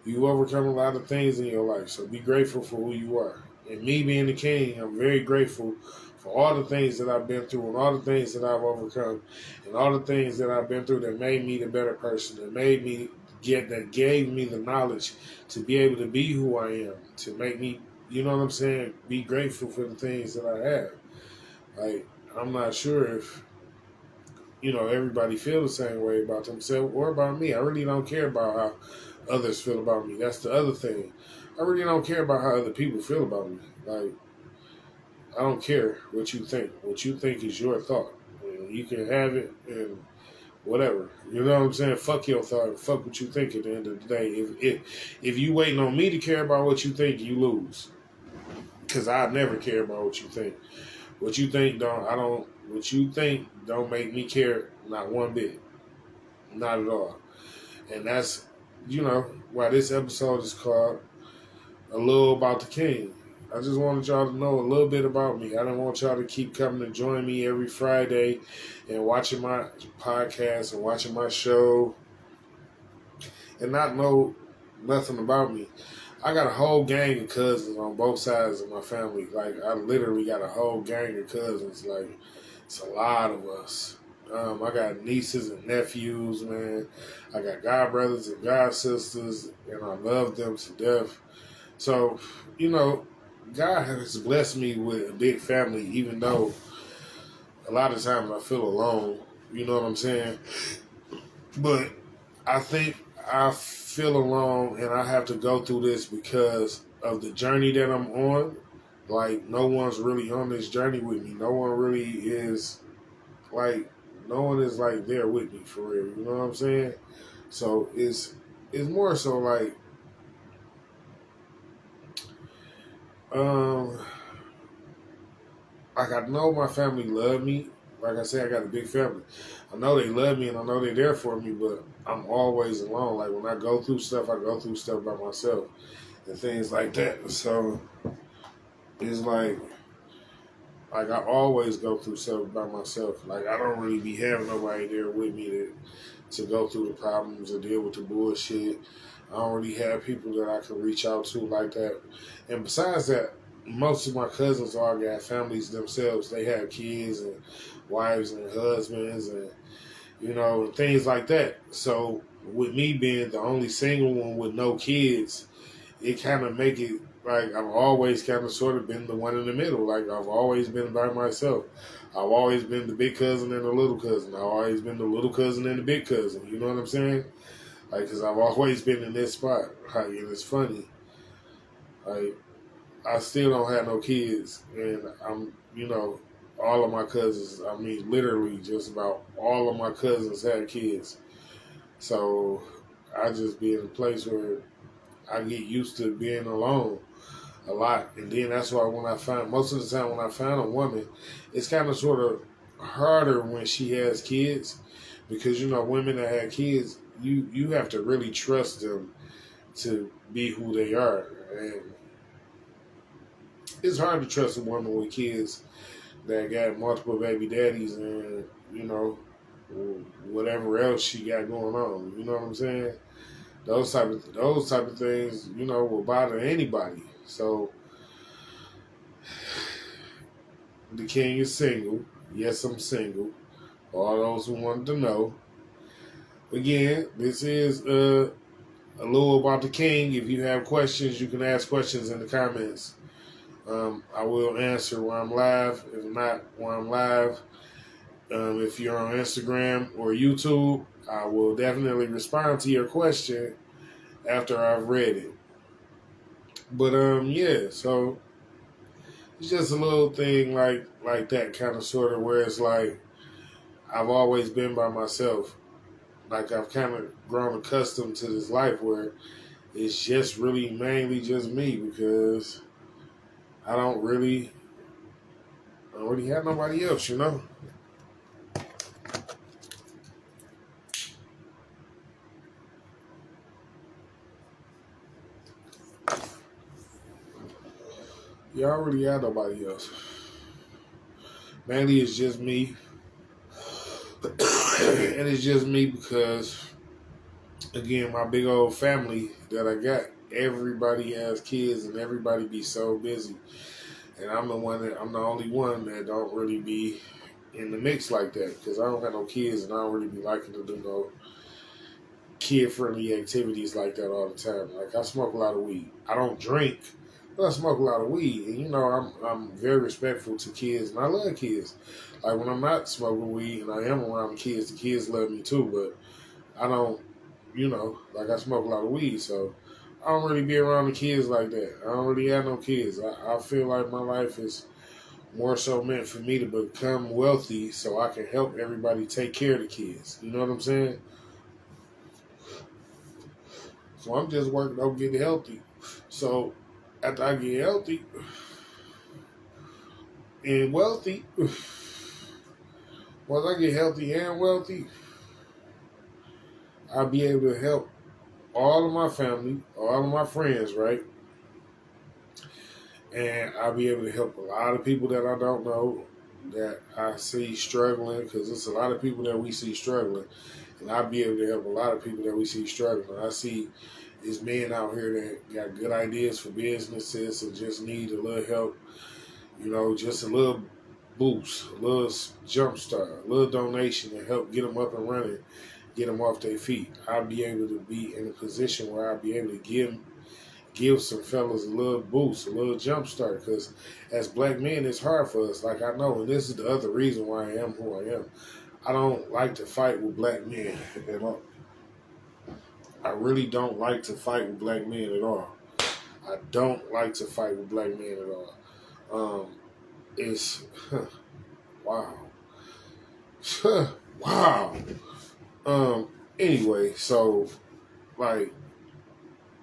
You overcome a lot of things in your life, so be grateful for who you are. And me being the king, I'm very grateful for all the things that I've been through and all the things that I've overcome and all the things that I've been through that made me the better person, that gave me the knowledge to be able to be who I am, to make me, you know what I'm saying, be grateful for the things that I have. Like, I'm not sure if, everybody feel the same way about themselves or about me. I really don't care about how others feel about me. That's the other thing. I really don't care about how other people feel about me. Like, I don't care what you think. What you think is your thought. You can have it and whatever. You know what I'm saying? Fuck your thought. Fuck what you think at the end of the day. If you waiting on me to care about what you think, you lose. Because I never care about what you think. What you think, what you think don't make me care not one bit. Not at all. And that's, why this episode is called A Little About the King. I just wanted y'all to know a little bit about me. I don't want y'all to keep coming to join me every Friday and watching my podcast and watching my show and not know nothing about me. I got a whole gang of cousins on both sides of my family. Like, I literally got a whole gang of cousins. Like, it's a lot of us. I got nieces and nephews, man. I got god brothers and god sisters, and I love them to death. So, God has blessed me with a big family, even though a lot of times I feel alone. You know what I'm saying? But I think I feel alone, and I have to go through this because of the journey that I'm on. Like, no one's really on this journey with me. No one really is, like, no one is, like, there with me for real. You know what I'm saying? So it's more so like, like, I know my family love me. Like I said, I got a big family. I know they love me and I know they're there for me, but I'm always alone. Like, when I go through stuff, I go through stuff by myself and things like that. So it's like I always go through stuff by myself. Like, I don't really be having nobody there with me to go through the problems or deal with the bullshit. I don't really have people that I can reach out to like that. And besides that, most of my cousins all got families themselves. They have kids and wives and husbands and, and things like that. So with me being the only single one with no kids, it kind of make it like I've always kind of sort of been the one in the middle. Like, I've always been by myself. I've always been the big cousin and the little cousin. I've always been the little cousin and the big cousin. You know what I'm saying? Like, because I've always been in this spot. Like, and it's funny. Like, I still don't have no kids. And I'm, all of my cousins, I mean, literally just about all of my cousins had kids. So I just be in a place where I get used to being alone a lot. And then that's why most of the time when I find a woman, it's kind of sort of harder when she has kids. Because, women that have kids, you have to really trust them to be who they are. And it's hard to trust a woman with kids that got multiple baby daddies and, whatever else she got going on. You know what I'm saying? Those type of things, will bother anybody. So the king is single. Yes, I'm single. For all those who wanted to know. Again, this is a little about the king. If you have questions, you can ask questions in the comments. I will answer while I'm live. If not while I'm live, if you're on Instagram or YouTube, I will definitely respond to your question after I've read it. But yeah, so it's just a little thing like that, kind of sort of, where it's like I've always been by myself. Like, I've kind of grown accustomed to this life where it's just really mainly just me, because I don't really have nobody else, You already have nobody else. Mainly it's just me. And it's just me because, again, my big old family that I got, everybody has kids and everybody be so busy. And I'm the only one that don't really be in the mix like that, because I don't have no kids and I don't really be liking to do no kid-friendly activities like that all the time. Like, I smoke a lot of weed. I don't drink, but I smoke a lot of weed. And, I'm very respectful to kids, and I love kids. Like, when I'm not smoking weed and I am around the kids love me too, but I don't, like, I smoke a lot of weed, so I don't really be around the kids like that. I don't really have no kids. I feel like my life is more so meant for me to become wealthy so I can help everybody take care of the kids. You know what I'm saying? So I'm just working on getting healthy. So after I get healthy and wealthy, once I get healthy and wealthy, I'll be able to help all of my family, all of my friends, right? And I'll be able to help a lot of people that I don't know, that I see struggling, because it's a lot of people that we see struggling. And I'll be able to help a lot of people that we see struggling. I see these men out here that got good ideas for businesses and just need a little help, just a little boost, a little jump start, a little donation to help get them up and running, get them off their feet. I'll be able to be in a position where I'll be able to give some fellas a little boost, a little jump start. Because as black men, it's hard for us. Like I know, and this is the other reason why I am who I am. I don't like to fight with black men at all. I really don't like to fight with black men at all. I don't like to fight with black men at all. It's wow, wow. Anyway, so like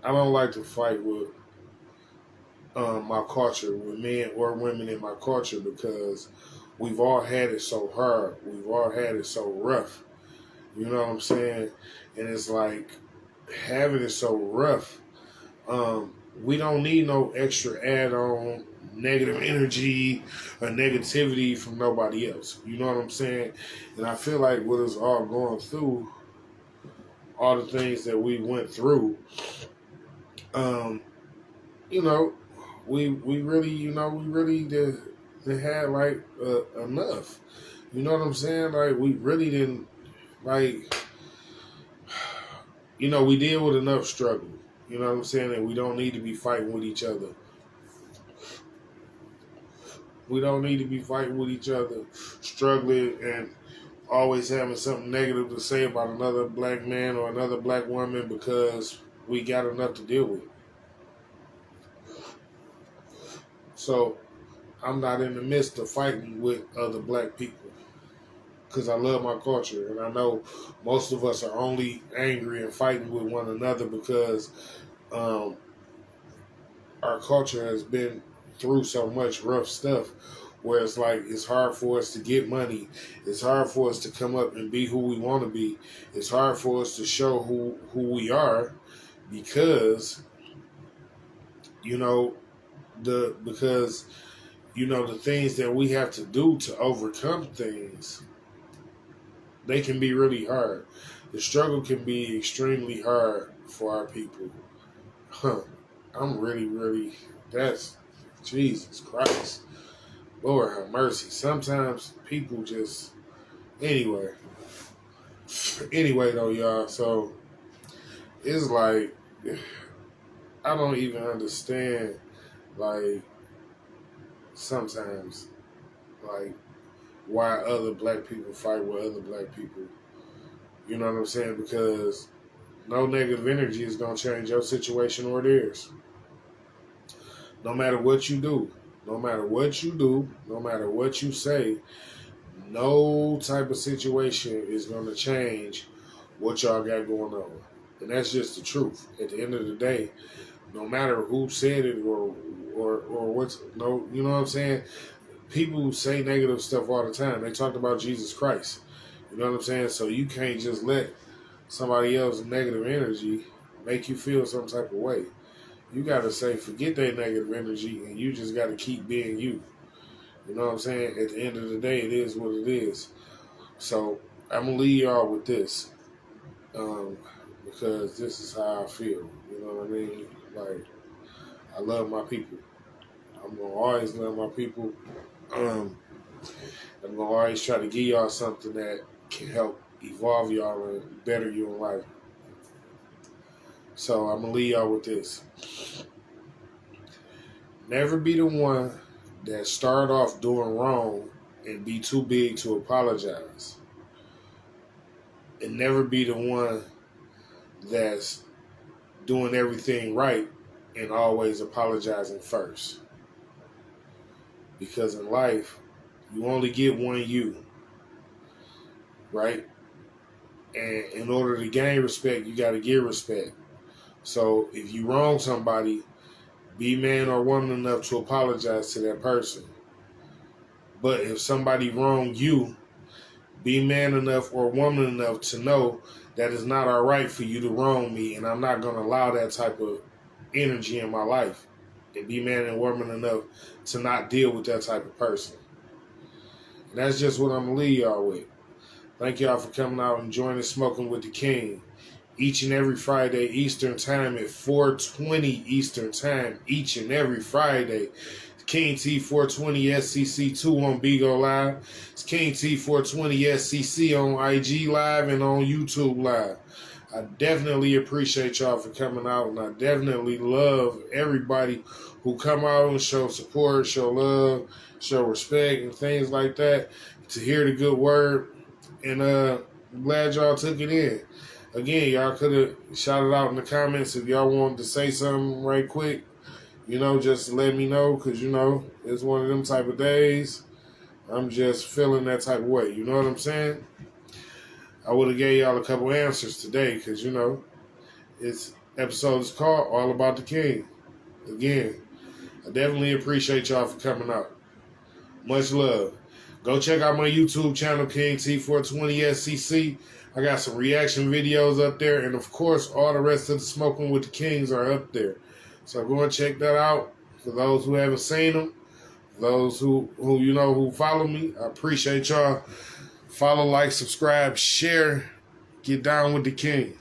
I don't like to fight with my culture, with men or women in my culture, because we've all had it so hard. We've all had it so rough. You know what I'm saying? And it's like having it so rough. We don't need no extra add-on negative energy or negativity from nobody else. You know what I'm saying? And I feel like with us all going through all the things that we went through, we really did had like enough. You know what I'm saying? Like we really didn't like. We deal with enough struggle. You know what I'm saying? And we don't need to be fighting with each other. We don't need to be fighting with each other, struggling and always having something negative to say about another black man or another black woman, because we got enough to deal with. So I'm not in the midst of fighting with other black people, because I love my culture, and I know most of us are only angry and fighting with one another because our culture has been through so much rough stuff, where it's like it's hard for us to get money, it's hard for us to come up and be who we want to be, it's hard for us to show who we are, because the things that we have to do to overcome things, they can be really hard. The struggle can be extremely hard for our people. I'm really, that's Jesus Christ. Lord have mercy. Sometimes people just, anyway though, y'all. So it's like, I don't even understand, like, sometimes, like, why other black people fight with other black people. You know what I'm saying? Because no negative energy is going to change your situation or theirs. No matter what you do, no matter what you say, no type of situation is going to change what y'all got going on. And that's just the truth. At the end of the day, no matter who said it or what's, no, you know what I'm saying? People say negative stuff all the time. They talked about Jesus Christ. You know what I'm saying? So you can't just let somebody else's negative energy make you feel some type of way. You got to say, forget that negative energy, and you just got to keep being you. You know what I'm saying? At the end of the day, it is what it is. So I'm going to leave y'all with this, because this is how I feel. You know what I mean? Like, I love my people. I'm going to always love my people. I'm going to always try to give y'all something that can help evolve y'all and better you in life. So I'm going to leave y'all with this. Never be the one that start off doing wrong and be too big to apologize. And never be the one that's doing everything right and always apologizing first. Because in life, you only get one you, right? And in order to gain respect, you got to give respect. So if you wrong somebody, be man or woman enough to apologize to that person. But if somebody wrong you, Be man enough or woman enough to know that it's not all right for you to wrong me, and I'm not going to allow that type of energy in my life. And be man and woman enough to not deal with that type of person. And that's just what I'm going to leave y'all with. Thank y'all for coming out and joining Smoking with the King. Each and every Friday Eastern Time at 4:20 Eastern Time. Each and every Friday. King T 420 SCC2 on Bigo Live. It's King T 420 SCC on IG Live and on YouTube Live. I definitely appreciate y'all for coming out, and I definitely love everybody who come out and show support, show love, show respect, and things like that. To hear the good word, and I'm glad y'all took it in. Again, y'all could have shouted out in the comments if y'all wanted to say something right quick. Just let me know, because, it's one of them type of days. I'm just feeling that type of way. You know what I'm saying? I would have gave y'all a couple answers today, because, this episode is called All About the King. Again, I definitely appreciate y'all for coming out. Much love. Go check out my YouTube channel, King T420SCC. I got some reaction videos up there, and of course, all the rest of the Smoking with the Kings are up there. So go and check that out. For those who haven't seen them, those who follow me, I appreciate y'all. Follow, like, subscribe, share. Get down with the King.